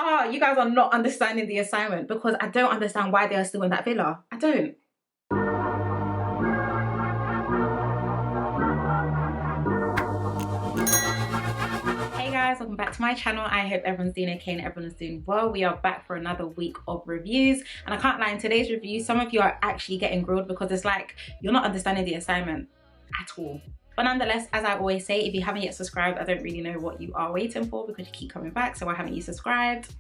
Oh, you guys are not understanding the assignment, because I don't understand why they are still in that villa. I don't. Hey guys, welcome back to my channel. I hope everyone's doing okay and everyone's doing well. We are back for another week of reviews, and I can't lie, in today's review some of you are actually getting grilled because it's like you're not understanding the assignment at all. But nonetheless, as I always say, if you haven't yet subscribed, I don't really know what you are waiting for, because you keep coming back. So why haven't you subscribed?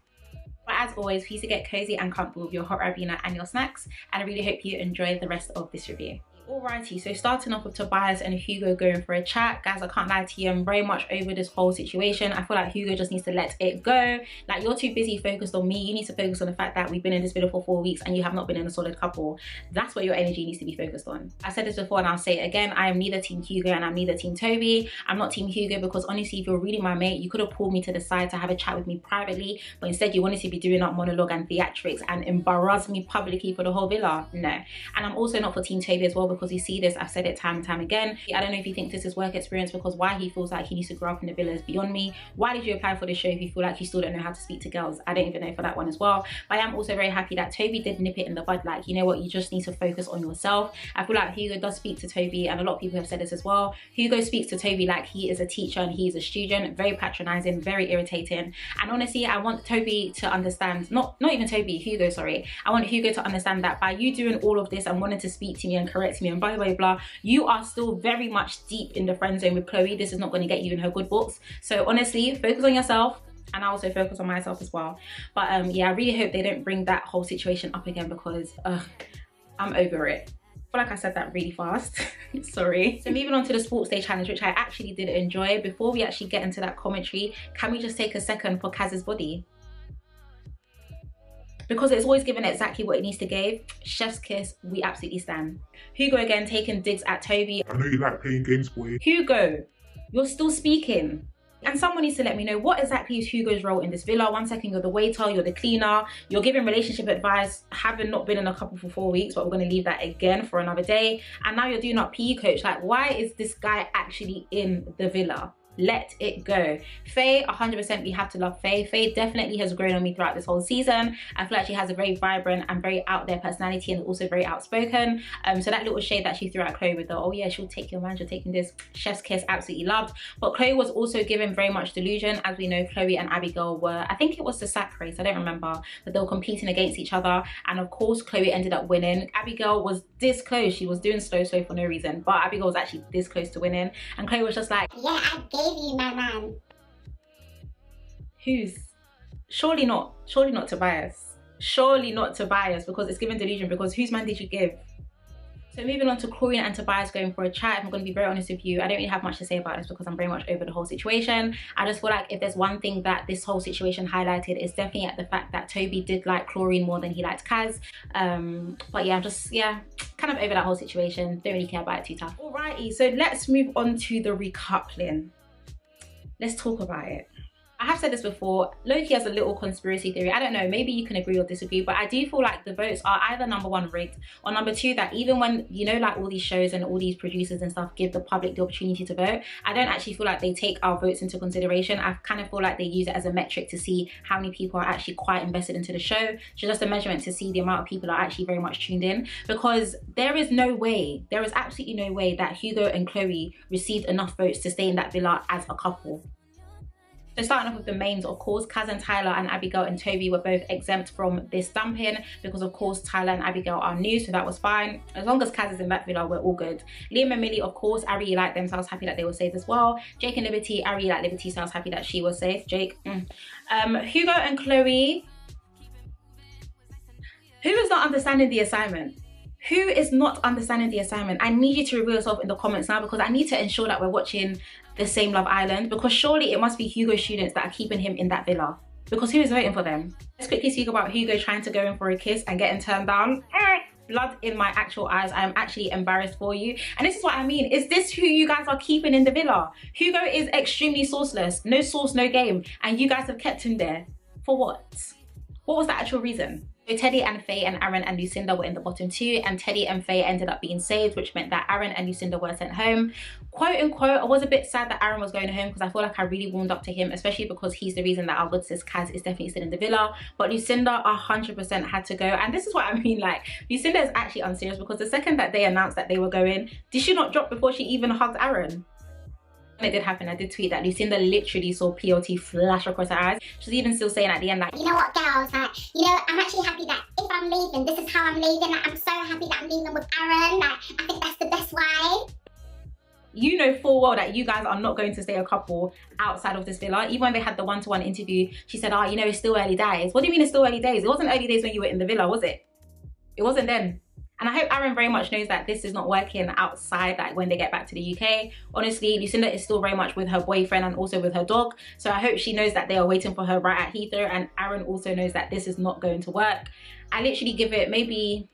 But as always, please get cozy and comfortable with your hot Ribena and your snacks, and I really hope you enjoy the rest of this review. Alrighty, so starting off with Tobias and Hugo going for a chat. Guys, I can't lie to you, I'm very much over this whole situation. I feel like Hugo just needs to let it go. Like, you're too busy focused on me. You need to focus on the fact that we've been in this villa for 4 weeks and you have not been in a solid couple. That's what your energy needs to be focused on. I said this before and I'll say it again. I am neither team Hugo and I'm neither team Toby. I'm not team Hugo because honestly, if you're really my mate, you could have pulled me to the side to have a chat with me privately, but instead you wanted to be doing up monologue and theatrics and embarrass me publicly for the whole villa. No. And I'm also not for team Toby as well, because you see this, I've said it time and time again. I don't know if you think this is work experience, because why he feels like he needs to grow up in the villa is beyond me. Why did you apply for the show if you feel like you still don't know how to speak to girls? I don't even know for that one as well. But I am also very happy that Toby did nip it in the bud. Like, you know what, you just need to focus on yourself. I feel like Hugo does speak to Toby, and a lot of people have said this as well. Hugo speaks to Toby like he is a teacher and he is a student. Very patronizing, very irritating. And honestly, I want Toby to understand, not even Toby, Hugo, sorry. I want Hugo to understand that by you doing all of this and wanting to speak to me and correct me and blah blah blah, you are still very much deep in the friend zone with Chloe. This is not going to get you in her good books. So honestly, focus on yourself, and I also focus on myself as well. But yeah, I really hope they don't bring that whole situation up again, because I'm over it. I feel like I said that really fast. Sorry. So moving on to the sports day challenge, which I actually did enjoy. Before we actually get into that commentary, can we just take a second for Kaz's body? Because it's always given exactly what it needs to give. Chef's kiss, we absolutely stand. Hugo again taking digs at Toby. I know you like playing games, boy. Hugo, you're still speaking. And someone needs to let me know, what exactly is Hugo's role in this villa? One second you're the waiter, you're the cleaner, you're giving relationship advice, having not been in a couple for 4 weeks, but we're going to leave that again for another day. And now you're doing up PE coach. Like, why is this guy actually in the villa? Let it go. Faye, 100% we have to love Faye. Faye definitely has grown on me throughout this whole season. I feel like she has a very vibrant and very out there personality, and also very outspoken. So that little shade that she threw at Chloe with the, oh yeah, she'll take your man, you're taking this, chef's kiss, absolutely loved. But Chloe was also given very much delusion. As we know, Chloe and Abigail were, I think it was the sack race, I don't remember, but they were competing against each other, and of course Chloe ended up winning. Abigail was this close. She was doing slow for no reason, but Abigail was actually this close to winning, and Chloe was just like, yeah, I gave you my man. Who's? Surely not Tobias. Surely not Tobias, because it's given delusion, because whose man did you give? So moving on to Chloe and Tobias going for a chat. If I'm going to be very honest with you, I don't really have much to say about this, because I'm very much over the whole situation. I just feel like if there's one thing that this whole situation highlighted, it's definitely at the fact that Toby did like Chlorine more than he liked Kaz. But yeah, I'm just, yeah, kind of over that whole situation. Don't really care about it too tough. Alrighty, so let's move on to the recoupling. Let's talk about it. I have said this before, Loki has a little conspiracy theory. I don't know, maybe you can agree or disagree, but I do feel like the votes are either number one, rigged, or number two, that even when, you know, like all these shows and all these producers and stuff give the public the opportunity to vote, I don't actually feel like they take our votes into consideration. I kind of feel like they use it as a metric to see how many people are actually quite invested into the show. So just a measurement to see the amount of people are actually very much tuned in, because there is no way, there is absolutely no way that Hugo and Chloe received enough votes to stay in that villa as a couple. So starting off with the mains, of course, Kaz and Tyler and Abigail and Toby were both exempt from this dumping, because of course Tyler and Abigail are new, so that was fine. As long as Kaz is in that villa, we're all good. Liam and Millie, of course, I really like them, so I was happy that they were safe as well. Jake and Liberty, I really like Liberty, so I was happy that she was safe. Jake. Hugo and Chloe. Who is not understanding the assignment? Who is not understanding the assignment? I need you to reveal yourself in the comments now, because I need to ensure that we're watching the same Love Island, because surely it must be Hugo's students that are keeping him in that villa, because who is voting for them? Let's quickly speak about Hugo trying to go in for a kiss and getting turned down. Blood in my actual eyes. I am actually embarrassed for you. And this is what I mean. Is this who you guys are keeping in the villa? Hugo is extremely sauceless. No sauce, no game. And you guys have kept him there. For what? What was the actual reason? So Teddy and Faye and Aaron and Lucinda were in the bottom two, and Teddy and Faye ended up being saved, which meant that Aaron and Lucinda were sent home. Quote unquote, I was a bit sad that Aaron was going home because I feel like I really warmed up to him, especially because he's the reason that our good sis Kaz is definitely still in the villa. But Lucinda 100% had to go, and this is what I mean, like, Lucinda is actually unserious, because the second that they announced that they were going, did she not drop before she even hugged Aaron? It did happen. I did tweet that Lucinda literally saw POT flash across her eyes. She's even still saying at the end, like, you know what, girls, like, you know, I'm actually happy that if I'm leaving, this is how I'm leaving. Like, I'm so happy that I'm leaving with Aaron. Like, I think that's the best way. You know full well that you guys are not going to stay a couple outside of this villa. Even when they had the one-to-one interview, she said, oh, you know, it's still early days. What do you mean it's still early days? It wasn't early days when you were in the villa, was it? It wasn't then. And I hope Aaron very much knows that this is not working outside, like when they get back to the UK. Honestly, Lucinda is still very much with her boyfriend and also with her dog. So I hope she knows that they are waiting for her right at Heathrow, and Aaron also knows that this is not going to work. I literally give it maybe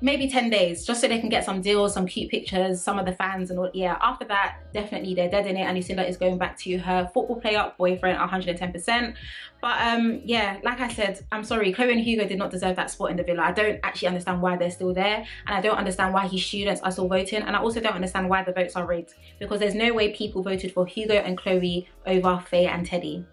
10 days just so they can get some deals, some cute pictures, some of the fans and all. Yeah, after that, definitely they're dead in it, and Lucinda is going back to her football player boyfriend 110%. But yeah, like I said, I'm sorry, Chloe and Hugo did not deserve that spot in the villa. I don't actually understand why they're still there, and I don't understand why his students are still voting, and I also don't understand why the votes are rigged, because there's no way people voted for Hugo and Chloe over Faye and Teddy.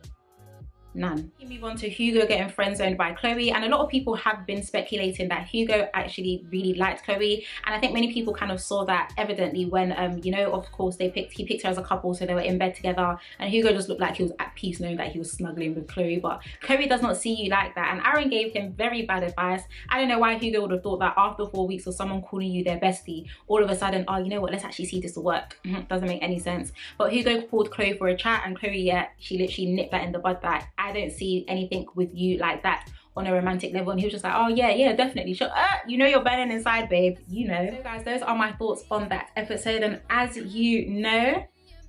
None. We move on to Hugo getting friend zoned by Chloe, and a lot of people have been speculating that Hugo actually really liked Chloe, and I think many people kind of saw that evidently when you know, of course he picked her as a couple, so they were in bed together, and Hugo just looked like he was at peace knowing that he was snuggling with Chloe. But Chloe does not see you like that, and Aaron gave him very bad advice. I don't know why Hugo would have thought that after 4 weeks of someone calling you their bestie, all of a sudden, oh, you know what, let's actually see this to work. Doesn't make any sense. But Hugo called Chloe for a chat, and Chloe, yeah, she literally nipped that in the bud, that I don't see anything with you like that on a romantic level. And he was just like, oh yeah, definitely, sure, you know you're burning inside, babe, you know. So guys, those are my thoughts on that episode, and as you know,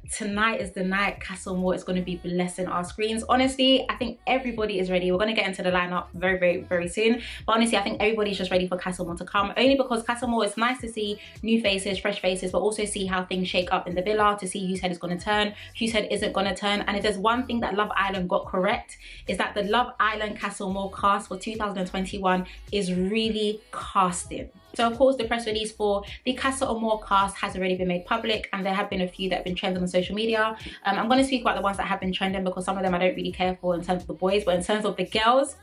tonight is the night Casa Amor is going to be blessing our screens. Honestly, I think everybody is ready. We're going to get into the lineup very soon, but honestly I think everybody's just ready for Casa Amor to come, only because Casa Amor, it's nice to see new faces, fresh faces, but also see how things shake up in the villa, to see whose head is going to turn, whose head isn't going to turn. And if there's one thing that Love Island got correct, is that the Love Island Casa Amor cast for 2021 is really casting. So of course the press release for the Casa Amor cast has already been made public, and there have been a few that have been trending on social media. I'm going to speak about the ones that have been trending, because some of them I don't really care for in terms of the boys, but in terms of the girls,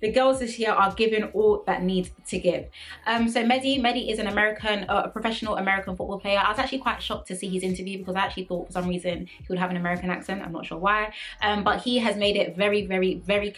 the girls this year are giving all that need to give. So Mehdi is an American, a professional American football player. I was actually quite shocked to see his interview, because I actually thought for some reason he would have an American accent. I'm not sure why. But he has made it very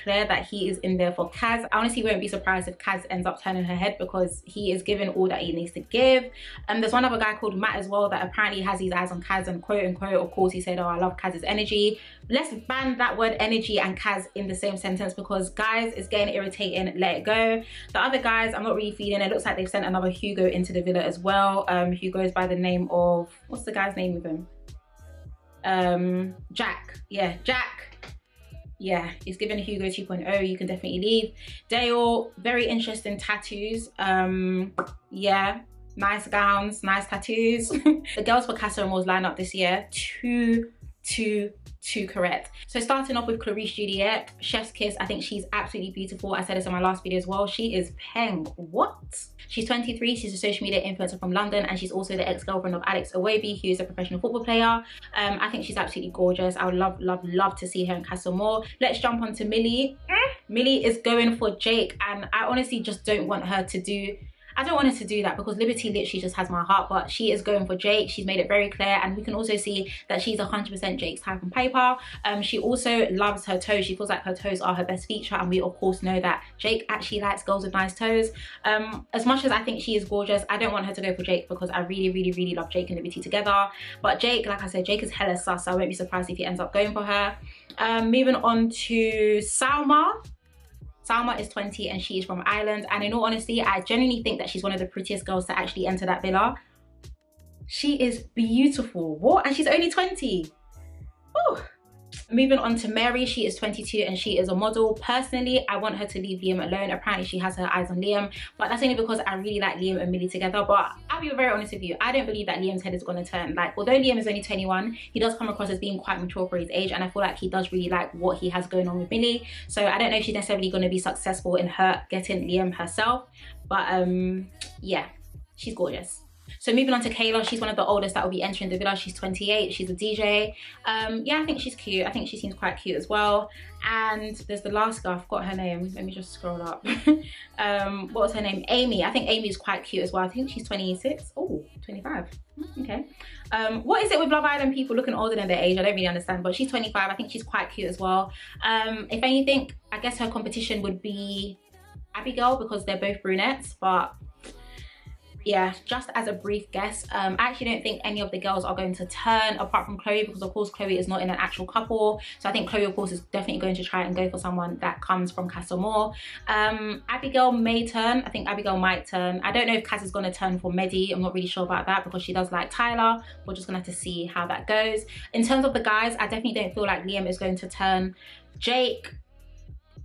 clear that he is in there for Kaz. I honestly won't be surprised if Kaz ends up turning her head, because he is giving all that he needs to give. There's one other guy called Matt as well that apparently has his eyes on Kaz, and quote unquote, of course, he said, oh, I love Kaz's energy. Let's ban that word energy and Kaz in the same sentence, because guys, it's getting irritating. Let it go. The other guys, I'm not really feeling. It looks like they've sent another Hugo into the villa as well. Hugo's by the name of, what's the guy's name with him? Jack. Yeah, Jack. Yeah, he's given Hugo 2.0. You can definitely leave. Dale, very interesting tattoos. Yeah, nice gowns, nice tattoos. The girls for Casa Amor's lineup this year, too correct. So starting off with Clarice Juliet, chef's kiss. I think she's absolutely beautiful. I said this in my last video as well. She is peng. What? She's 23. She's a social media influencer from London, and she's also the ex-girlfriend of Alex Iwobi, who is a professional football player. I think she's absolutely gorgeous. I would love to see her in Casa Amor. Let's jump on to Millie. Millie is going for Jake, and I honestly just don't want her to do, I don't want her to do that, because Liberty literally just has my heart, but she is going for Jake. She's made it very clear, and we can also see that she's 100% Jake's type on paper. She also loves her toes. She feels like her toes are her best feature, and we of course know that Jake actually likes girls with nice toes. As much as I think she is gorgeous, I don't want her to go for Jake, because I really love Jake and Liberty together. But Jake, like I said, Jake is hella sus, so I won't be surprised if he ends up going for her. Moving on to Salma. Salma is 20 and she is from Ireland, and in all honesty, I genuinely think that she's one of the prettiest girls to actually enter that villa. She is beautiful. What? And she's only 20. Oh, Moving on to Mary, she is 22 and she is a model. Personally, I want her to leave Liam alone. Apparently she has her eyes on Liam, but that's only because I really like Liam and Millie together. But I'll be very honest with you, I don't believe that Liam's head is going to turn. Like, although Liam is only 21, he does come across as being quite mature for his age, and I feel like he does really like what he has going on with Millie. So I don't know if she's necessarily going to be successful in her getting Liam herself, but yeah, she's gorgeous. So moving on to Kayla, she's one of the oldest that will be entering the villa. She's 28, she's a DJ. Yeah, I think she's cute. I think she seems quite cute as well. And there's the last girl, I forgot her name. Let me just scroll up. What was her name? Amy. I think Amy is quite cute as well. I think she's 26. Oh, 25. Okay. What is it with Love Island people looking older than their age? I don't really understand, but she's 25. I think she's quite cute as well. If anything, I guess her competition would be Abigail because they're both brunettes, but yeah, just as a brief guess, I actually don't think any of the girls are going to turn apart from Chloe, because of course Chloe is not in an actual couple. So I think Chloe of course is definitely going to try and go for someone that comes from Casa Amor. Abigail may turn. I think Abigail might turn. I don't know if Kaz is going to turn for Medi. I'm not really sure about that because she does like Tyler. We're just going to have to see how that goes. In terms of the guys, I definitely don't feel like Liam is going to turn. Jake,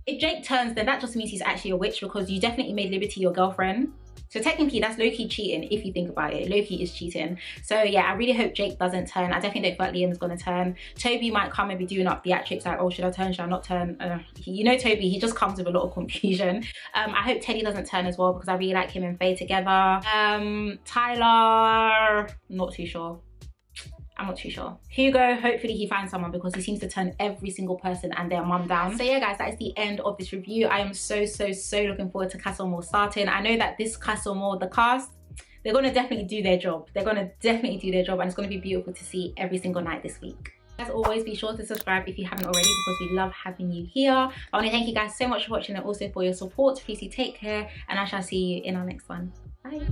if Jake turns, then that just means he's actually a witch, because you definitely made Liberty your girlfriend. So technically that's low-key cheating if you think about it. Low-key is cheating. So yeah, I really hope Jake doesn't turn. I definitely don't feel like Liam is going to turn. Toby might come and be doing up theatrics like, oh, should I turn, should I not turn? You know Toby, he just comes with a lot of confusion. I hope Teddy doesn't turn as well, because I really like him and Faye together. Tyler, not too sure. I'm not too sure. Hugo, hopefully he finds someone, because he seems to turn every single person and their mum down. So yeah guys, that is the end of this review. I am so looking forward to Casa Amor starting. I know that this Casa Amor, the cast, they're going to definitely do their job. They're going to definitely do their job, and it's going to be beautiful to see every single night this week. As always, be sure to subscribe if you haven't already, because we love having you here. I want to thank you guys so much for watching and also for your support. Please do take care, and I shall see you in our next one. Bye.